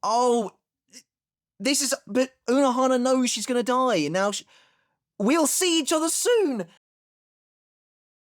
Oh, this is... But Unohana knows she's gonna die, and now we'll see each other soon!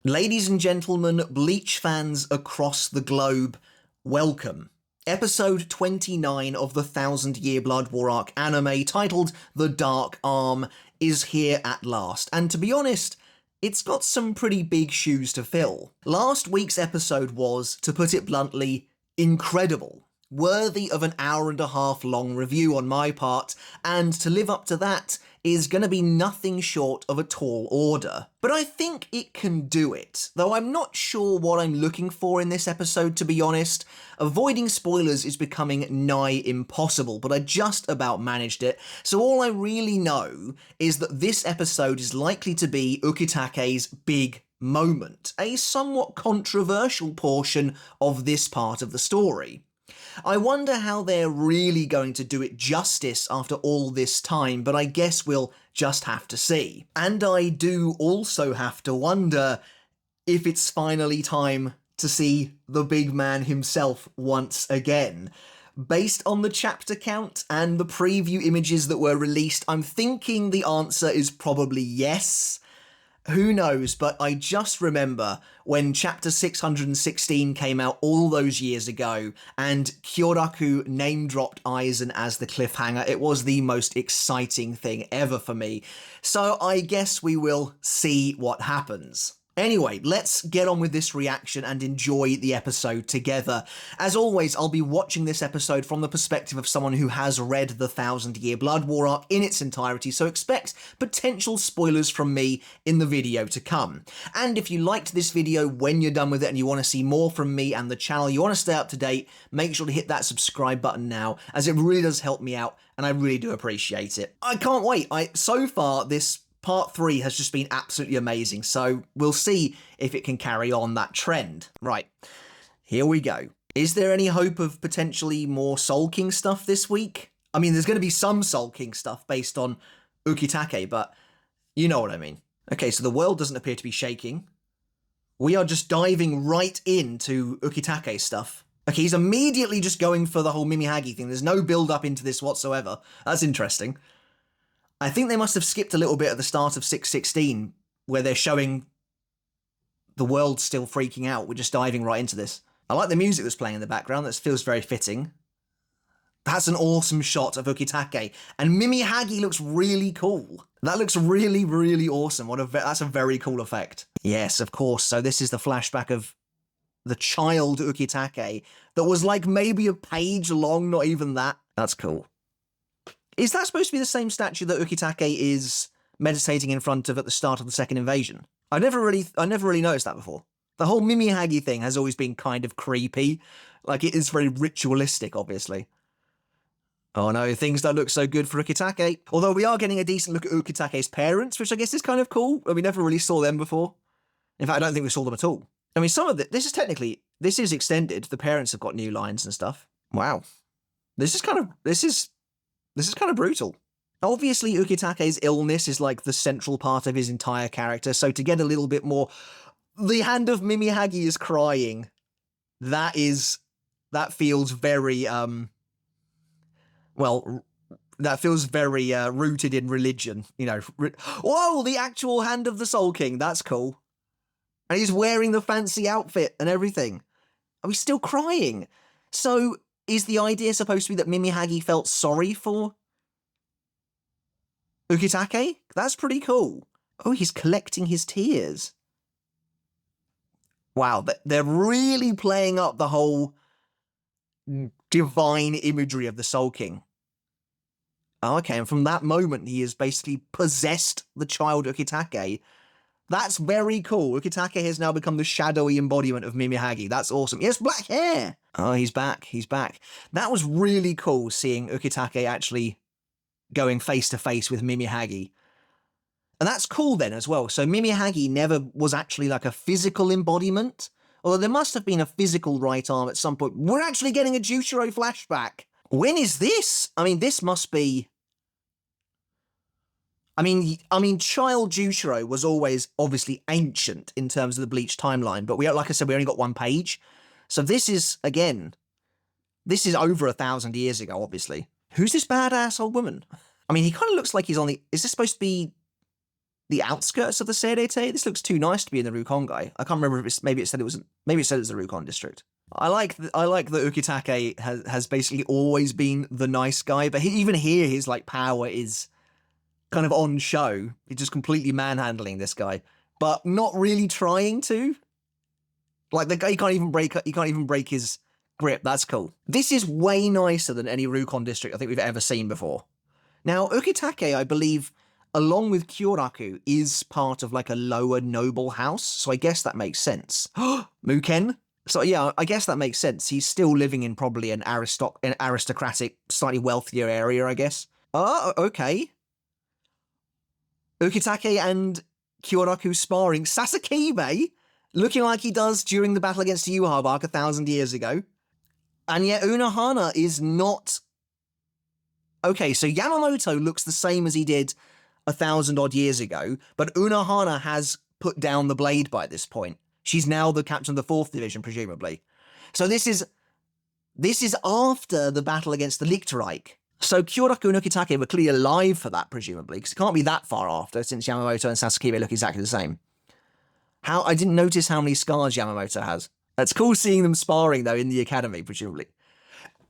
Ladies and gentlemen, Bleach fans across the globe, welcome. Episode 29 of the 1000-Year Blood War arc anime, titled The Dark Arm, is here at last, and to be honest, it's got some pretty big shoes to fill. Last week's episode was, to put it bluntly, incredible. Worthy of an hour-and-a-half long review on my part, and to live up to that is gonna be nothing short of a tall order. But I think it can do it, though I'm not sure what I'm looking for in this episode, to be honest. Avoiding spoilers is becoming nigh impossible, but I just about managed it, so all I really know is that this episode is likely to be Ukitake's big moment, a somewhat controversial portion of this part of the story. I wonder how they're really going to do it justice after all this time, but I guess we'll just have to see. And I do also have to wonder if it's finally time to see the big man himself once again. Based on the chapter count and the preview images that were released, I'm thinking the answer is probably yes. Who knows, but I just remember when chapter 616 came out all those years ago and Kyoraku name-dropped Aizen as the cliffhanger. It was the most exciting thing ever for me. So I guess we will see what happens. Anyway, let's get on with this reaction and enjoy the episode together. As always, I'll be watching this episode from the perspective of someone who has read the 1000-Year Blood War arc in its entirety, so expect potential spoilers from me in the video to come. And if you liked this video when you're done with it and you want to see more from me and the channel, you want to stay up to date, make sure to hit that subscribe button now, as it really does help me out, and I really do appreciate it. I can't wait. So far, this Part 3 has just been absolutely amazing, so we'll see if it can carry on that trend. Right, here we go. Is there any hope of potentially more Soul King stuff this week? I mean, there's going to be some Soul King stuff based on Ukitake, but you know what I mean. Okay, so the world doesn't appear to be shaking. We are just diving right into Ukitake stuff. Okay, he's immediately just going for the whole Mimihagi thing. There's no build-up into this whatsoever. That's interesting. I think they must have skipped a little bit at the start of 616, where they're showing the world still freaking out. We're just diving right into this. I like the music that's playing in the background. That feels very fitting. That's an awesome shot of Ukitake. And Mimihagi looks really cool. That looks really, really awesome. That's a very cool effect. Yes, of course. So this is the flashback of the child Ukitake that was like maybe a page long, not even that. That's cool. Is that supposed to be the same statue that Ukitake is meditating in front of at the start of the second invasion? I never really noticed that before. The whole Mimihagi thing has always been kind of creepy. Like, it is very ritualistic, obviously. Oh no, things don't look so good for Ukitake. Although we are getting a decent look at Ukitake's parents, which I guess is kind of cool. We never really saw them before. In fact, I don't think we saw them at all. I mean, some of this is extended. The parents have got new lines and stuff. Wow. This is kind of brutal. Obviously, Ukitake's illness is like the central part of his entire character, so to get a little bit more, the hand of Mimihagi is crying. That feels very, that feels very rooted in religion, you know. Whoa, the actual hand of the Soul King, that's cool. And he's wearing the fancy outfit and everything. Are we still crying? So, is the idea supposed to be that Mimihagi felt sorry for Ukitake? That's pretty cool. Oh, he's collecting his tears. Wow, they're really playing up the whole divine imagery of the Soul King. Oh, okay, and from that moment, he has basically possessed the child Ukitake. That's very cool. Ukitake has now become the shadowy embodiment of Mimihagi. That's awesome. He has black hair. Oh, he's back. He's back. That was really cool, seeing Ukitake actually going face-to-face with Mimihagi. And that's cool then as well. So Mimihagi never was actually like a physical embodiment. Although there must have been a physical right arm at some point. We're actually getting a Jushiro flashback. When is this? I mean, this must be... I mean, child Jushiro was always obviously ancient in terms of the Bleach timeline, but like I said, we only got one page. So this is, again, This is over 1,000 years ago, obviously. Who's this badass old woman? I mean, he kind of looks like he's on the... Is this supposed to be the outskirts of the Serete? This looks too nice to be in the Rukongai. I can't remember if it's... Maybe it said it was the Rukon district. I like that Ukitake has basically always been the nice guy, but even here, his like power is kind of on show. He's just completely manhandling this guy, but not really trying to. Like the guy can't even break his grip. That's cool. This is way nicer than any Rukon district I think we've ever seen before. Now, Ukitake, I believe, along with Kyoraku, is part of like a lower noble house, so I guess that makes sense. Muken? So yeah, I guess that makes sense. He's still living in probably an aristocratic, slightly wealthier area, I guess. Oh, okay. Ukitake and Kyoraku sparring. Sasakibe, looking like he does during the battle against Yhwach 1,000 years ago. And yet Unohana is not... Okay, so Yamamoto looks the same as he did 1,000 odd years ago, but Unohana has put down the blade by this point. She's now the captain of the 4th Division, presumably. So this is after the battle against the Lichterreich. So Kyoraku and Ukitake were clearly alive for that, presumably, because it can't be that far after, since Yamamoto and Sasakibe look exactly the same. I didn't notice how many scars Yamamoto has. It's cool seeing them sparring, though, in the academy, presumably.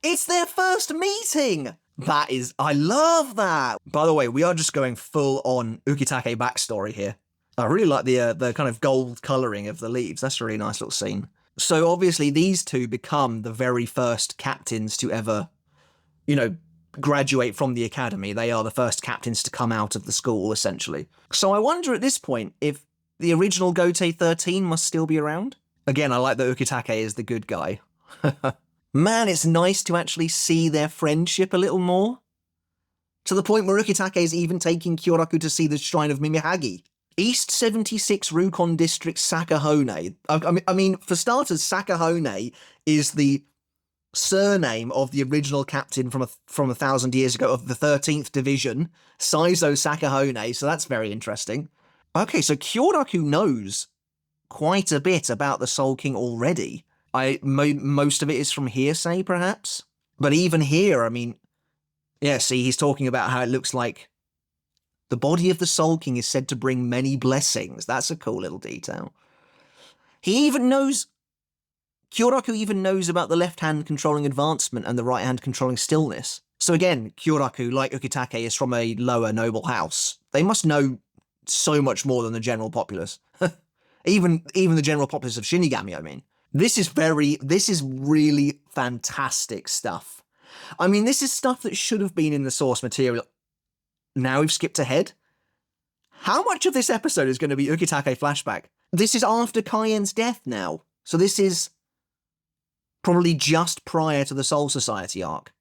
It's their first meeting! I love that! By the way, we are just going full-on Ukitake backstory here. I really like the kind of gold colouring of the leaves. That's a really nice little scene. So obviously these two become the very first captains to ever, graduate from the academy. They are the first captains to come out of the school, essentially. So I wonder at this point if the original Gote 13 must still be around. Again, I like that Ukitake is the good guy. Man, it's nice to actually see their friendship a little more. To the point where Ukitake is even taking Kyoraku to see the Shrine of Mimihagi. East 76 Rukon District Sakahone. I mean, for starters, Sakahone is the surname of the original captain from 1,000 years ago of the 13th Division, Saizo Sakahone, so that's very interesting. Okay, so Kyoraku knows quite a bit about the Soul King already. Most of it is from hearsay, perhaps? But even here, I mean, yeah, see, he's talking about how it looks like the body of the Soul King is said to bring many blessings. That's a cool little detail. Kyoraku even knows about the left hand controlling advancement and the right hand controlling stillness. So again, Kyoraku, like Ukitake, is from a lower noble house. They must know so much more than the general populace. even the general populace of Shinigami, I mean. This is really fantastic stuff. I mean, this is stuff that should have been in the source material. Now we've skipped ahead. How much of this episode is going to be Ukitake flashback? This is after Kayen's death now. So this is probably just prior to the Soul Society arc.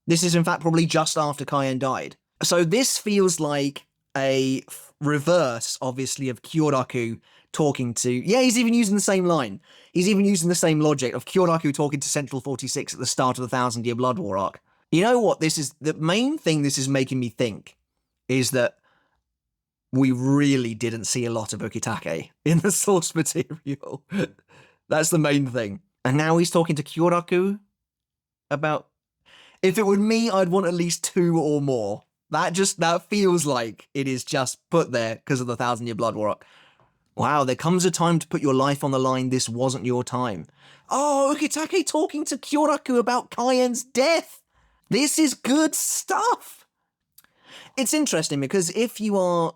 This is, in fact, probably just after Kayen died. So this feels like a reverse, obviously, of Kyoraku talking to... Yeah, he's even using the same line. He's even using the same logic of Kyoraku talking to Central 46 at the start of the 1,000-year Blood War arc. You know what? The main thing this is making me think is that we really didn't see a lot of Ukitake in the source material. That's the main thing. And now he's talking to Kyoraku about... If it were me, I'd want at least 2 or more. That feels like it is just put there because of the 1,000-year Blood War arc. Wow, there comes a time to put your life on the line. This wasn't your time. Oh, Ukitake talking to Kyoraku about Kayen's death. This is good stuff. It's interesting because if you are...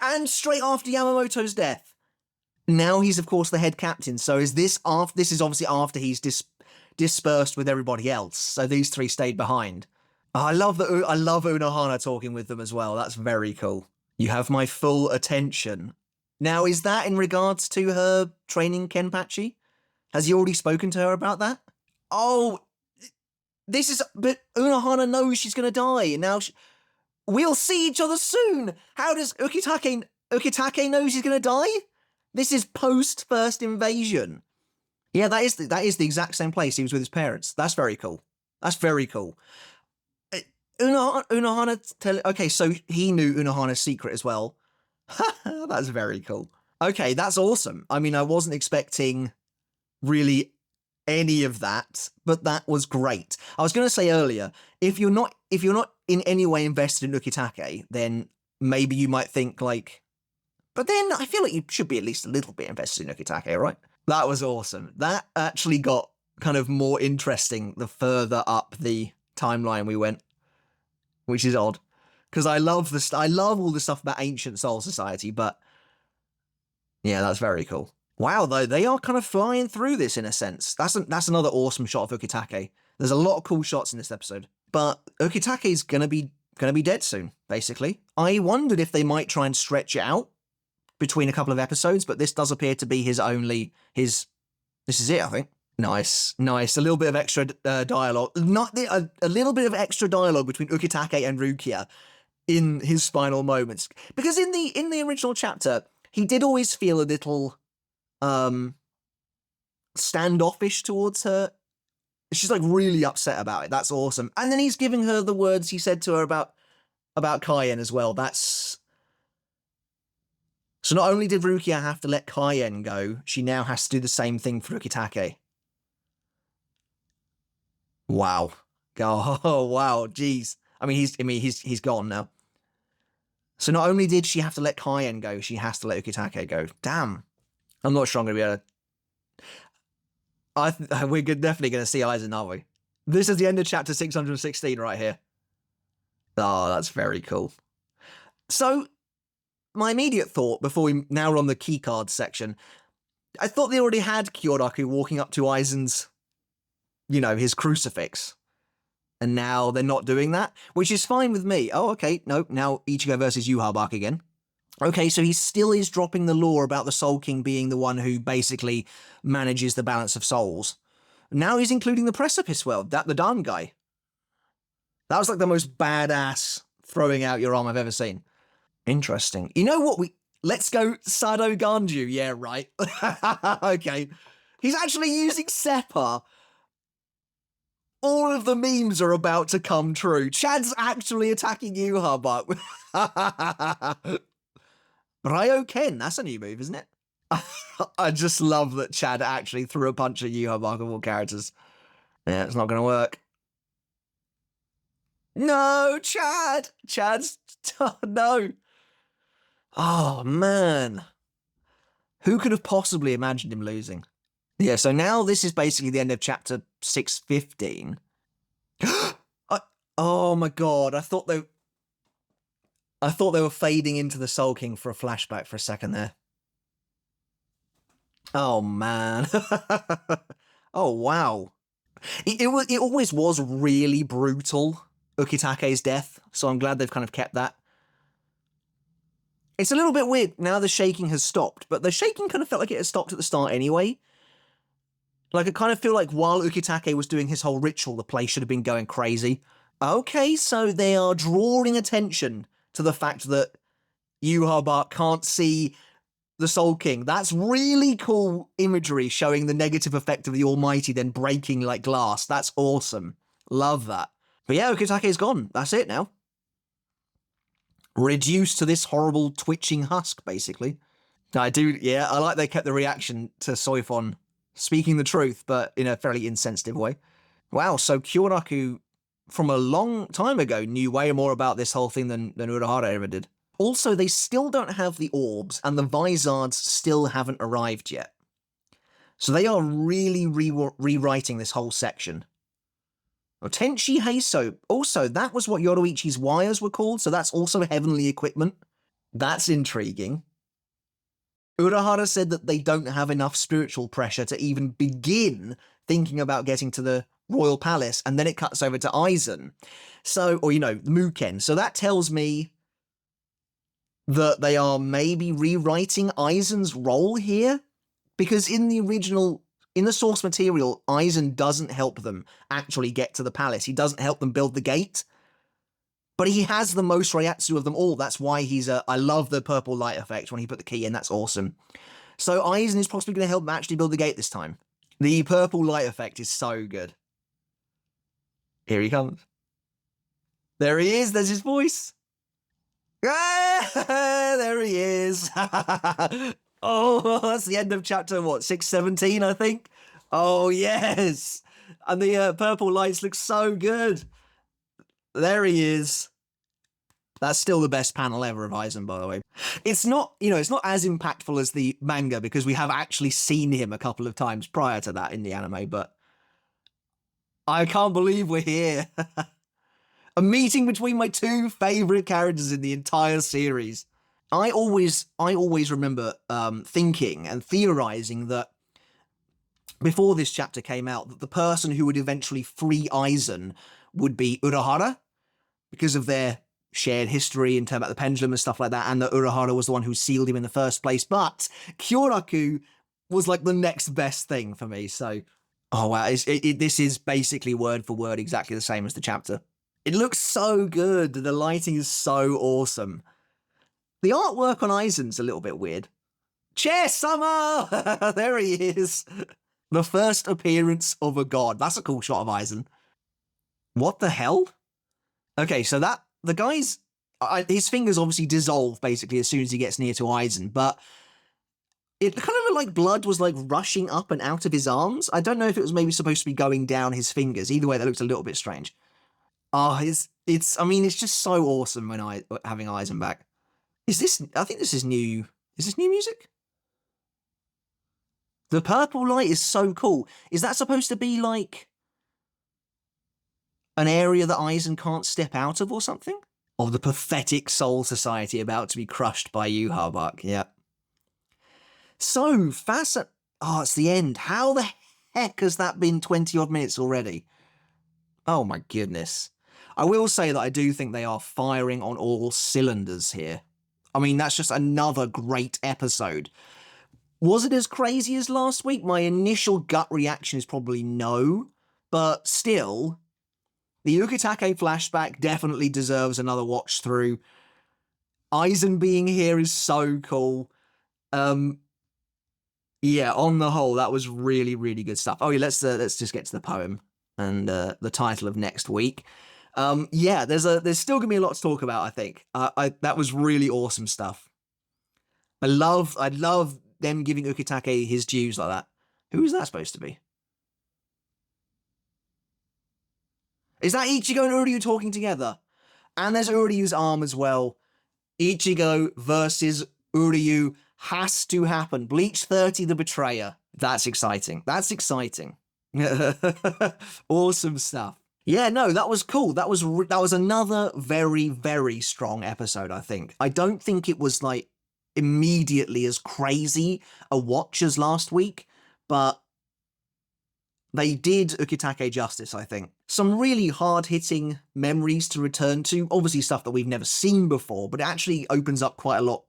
And straight after Yamamoto's death. Now he's, of course, the head captain. So is this after... This is obviously after he's dispersed with everybody else. So these 3 stayed behind. I love Unohana talking with them as well. That's very cool. You have my full attention. Now, is that in regards to her training Kenpachi? Has he already spoken to her about that? Oh, but Unohana knows she's going to die. Now, we'll see each other soon. How does Ukitake knows he's going to die? This is post-first invasion. Yeah, that is the exact same place he was with his parents. That's very cool. That's very cool. Unohana okay, so he knew Unohana's secret as well. That's very cool. Okay, that's awesome. I mean, I wasn't expecting really any of that, but that was great. I was going to say earlier, if you're not in any way invested in Ukitake, then maybe you might think like, but then I feel like you should be at least a little bit invested in Ukitake, right? That was awesome. That actually got kind of more interesting the further up the timeline we went, which is odd because I love all the stuff about ancient Soul Society, but yeah, that's very cool. Wow, though, they are kind of flying through this in a sense. That's another awesome shot of Ukitake. There's a lot of cool shots in this episode. But Ukitake's gonna be dead soon, basically. I wondered if they might try and stretch it out between a couple of episodes, but this does appear to be this is it, I think. Nice. A little bit of extra dialogue. A little bit of extra dialogue between Ukitake and Rukia in his final moments. Because in the original chapter, he did always feel a little standoffish towards her. She's like really upset about it. That's awesome. And then he's giving her the words he said to her about Kaien as well. So not only did Rukia have to let Kaien go, she now has to do the same thing for Ukitake. Wow. Oh wow, jeez. I mean he's gone now. So not only did she have to let Kaien go, she has to let Ukitake go. Damn. I'm not sure I'm going to be able to... we're definitely going to see Aizen, aren't we? This is the end of chapter 616 right here. Oh, that's very cool. So, my immediate thought, before we now are on the keycard section, I thought they already had Kyoraku walking up to Aizen's, his crucifix. And now they're not doing that, which is fine with me. Oh, okay, no, now Ichigo versus Yhwach again. Okay, so he still is dropping the lore about the Soul King being the one who basically manages the balance of souls. Now he's including the Precipice World, the Dan guy. That was like the most badass throwing out your arm I've ever seen. Interesting. You know what? Let's go Sado Ganju. Yeah, right. Okay. He's actually using Seppa. All of the memes are about to come true. Chad's actually attacking Yhwach. Ryoken, that's a new move, isn't it? I just love that Chad actually threw a punch at Yhwach of all characters. Yeah, it's not going to work. No, Chad! No. Oh, man. Who could have possibly imagined him losing? Yeah, so now this is basically the end of chapter 615. Oh my god, I thought they were fading into the Soul King for a flashback for a second there. Oh, man. Oh, wow. It always was really brutal, Ukitake's death, so I'm glad they've kind of kept that. It's a little bit weird now the shaking has stopped, but the shaking kind of felt like it had stopped at the start anyway. Like, I kind of feel like while Ukitake was doing his whole ritual, the place should have been going crazy. Okay, so they are drawing attention to the fact that Yhwach can't see the Soul King. That's really cool imagery showing the negative effect of the Almighty then breaking like glass. That's awesome. Love that. But yeah, Ukitake's gone. That's it now. Reduced to this horrible twitching husk, basically. I like they kept the reaction to Soifon speaking the truth, but in a fairly insensitive way. Wow, so Kyoraku, from a long time ago, knew way more about this whole thing than Urahara ever did. Also, they still don't have the orbs, and the Vizards still haven't arrived yet. So they are really rewriting this whole section. Tenchi Heiso. Also, that was what Yoruichi's wires were called, so that's also heavenly equipment. That's intriguing. Urahara said that they don't have enough spiritual pressure to even begin thinking about getting to the Royal Palace, and then it cuts over to Aizen. So, or, Muken. So that tells me that they are maybe rewriting Aizen's role here, because in the source material, Aizen doesn't help them actually get to the palace. He doesn't help them build the gate. But he has the most Reiatsu of them all. That's why I love the purple light effect when he put the key in. That's awesome. So Aizen is possibly going to help them actually build the gate this time. The purple light effect is so good. Here he comes. There he is. There's his voice. Ah, there he is. Oh, that's the end of chapter, 617, I think? Oh, yes! And the purple lights look so good. There he is. That's still the best panel ever of Aizen, by the way. It's not, it's not as impactful as the manga because we have actually seen him a couple of times prior to that in the anime, but I can't believe we're here. A meeting between my two favorite characters in the entire series. I always remember thinking and theorizing that before this chapter came out, that the person who would eventually free Aizen would be Urahara because of their shared history in terms about the pendulum and stuff like that, and that Urahara was the one who sealed him in the first place. But Kyoraku was like the next best thing for me. So, oh wow, this is basically word for word exactly the same as the chapter. It looks so good. The lighting is so awesome. The artwork on Aizen's a little bit weird. Chair Summer! There he is. The first appearance of a god. That's a cool shot of Aizen. What the hell? Okay, so the guy's his fingers obviously dissolve basically as soon as he gets near to Aizen, but it kind of looked like blood was like rushing up and out of his arms. I don't know if it was maybe supposed to be going down his fingers. Either way, that looks a little bit strange. Oh, I mean, it's just so awesome when having Aizen back. I think this is new. Is this new music? The purple light is so cool. Is that supposed to be like an area that Aizen can't step out of or something? Of the pathetic soul society about to be crushed by you, Harbach. Yep. So, fascinating. Oh, it's the end. How the heck has that been 20 odd minutes already? Oh my goodness. I will say that I do think they are firing on all cylinders here. I mean, that's just another great episode. Was it as crazy as last week? My initial gut reaction is probably no, but still, the Ukitake flashback definitely deserves another watch through. Aizen being here is so cool. Yeah, on the whole, that was really, really good stuff. Oh yeah, let's just get to the poem and the title of next week. Yeah, there's still gonna be a lot to talk about. I think that was really awesome stuff. I love them giving Ukitake his dues like that. Who is that supposed to be? Is that Ichigo and Uryu talking together? And there's Uryu's arm as well. Ichigo versus Uryu has to happen. Bleach 30, the Betrayer. That's exciting. That's exciting. Awesome stuff. Yeah, no, that was cool. That was another very, very strong episode, I think. I don't think it was like immediately as crazy a watch as last week, but they did Ukitake justice, I think. Some really hard-hitting memories to return to. Obviously stuff that we've never seen before, but it actually opens up quite a lot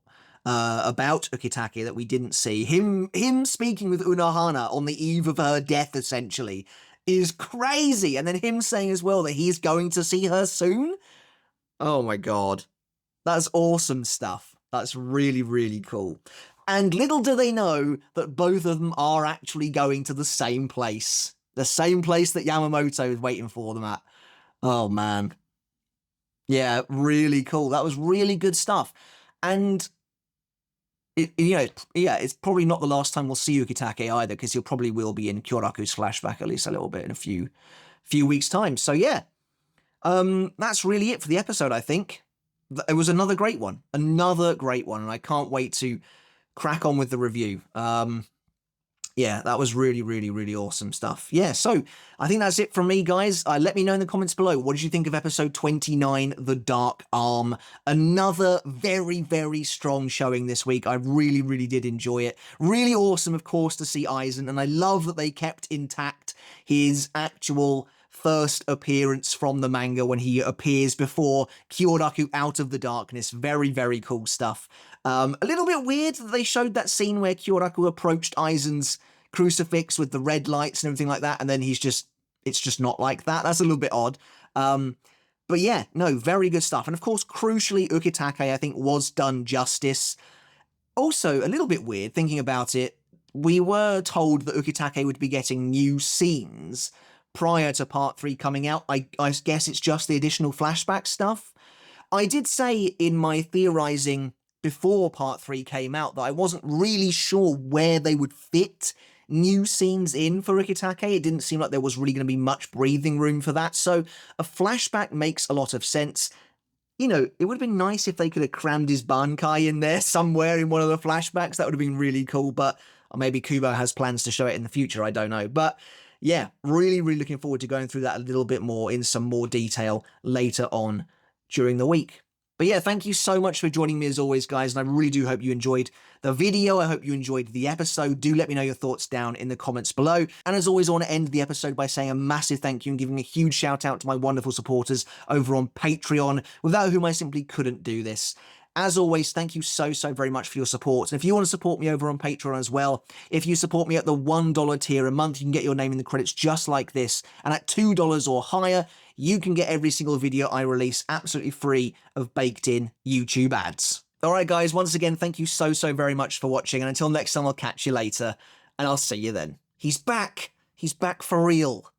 about Ukitake that we didn't see. Him speaking with Unohana on the eve of her death, essentially, is crazy. And then him saying as well that he's going to see her soon. Oh my god. That's awesome stuff. That's really, really cool. And little do they know that both of them are actually going to the same place. The same place that Yamamoto is waiting for them at. Oh, man. Yeah, really cool. That was really good stuff. And, it's probably not the last time we'll see Ukitake either, because he probably will be in Kyoraku's flashback at least a little bit in a few weeks' time. So, yeah. That's really it for the episode, I think. It was another great one. Another great one. And I can't wait to crack on with the review. Yeah, that was really, really, really awesome stuff. Yeah, so I think that's it from me, guys. Let me know in the comments below. What did you think of episode 29, The Dark Arm? Another very, very strong showing this week. I really, really did enjoy it. Really awesome, of course, to see Aizen. And I love that they kept intact his actual first appearance from the manga when he appears before Kyoraku out of the darkness. Very, very cool stuff. A little bit weird that they showed that scene where Kyoraku approached Aizen's crucifix with the red lights and everything like that, and then it's just not like that. That's a little bit odd. But yeah, no, very good stuff. And of course, crucially, Ukitake, I think, was done justice. Also, a little bit weird, thinking about it, we were told that Ukitake would be getting new scenes prior to part 3 coming out. I guess it's just the additional flashback stuff. I did say in my theorizing before part 3 came out that I wasn't really sure where they would fit new scenes in for Ukitake. It didn't seem like there was really going to be much breathing room for that, so a flashback makes a lot of sense. You know, it would have been nice if they could have crammed his bankai in there somewhere in one of the flashbacks. That would have been really cool, but maybe Kubo has plans to show it in the future, I don't know. But yeah, really, really looking forward to going through that a little bit more in some more detail later on during the week. But yeah, thank you so much for joining me as always, guys, and I really do hope you enjoyed the video. I hope you enjoyed the episode. Do let me know your thoughts down in the comments below. And as always, I want to end the episode by saying a massive thank you and giving a huge shout out to my wonderful supporters over on Patreon, without whom I simply couldn't do this. As always, thank you so very much for your support. And if you want to support me over on Patreon as well, if you support me at the $1 tier a month, you can get your name in the credits just like this. And at $2 or higher, you can get every single video I release absolutely free of baked-in YouTube ads. Alright guys, once again, thank you so very much for watching, and until next time, I'll catch you later, and I'll see you then. He's back! He's back for real.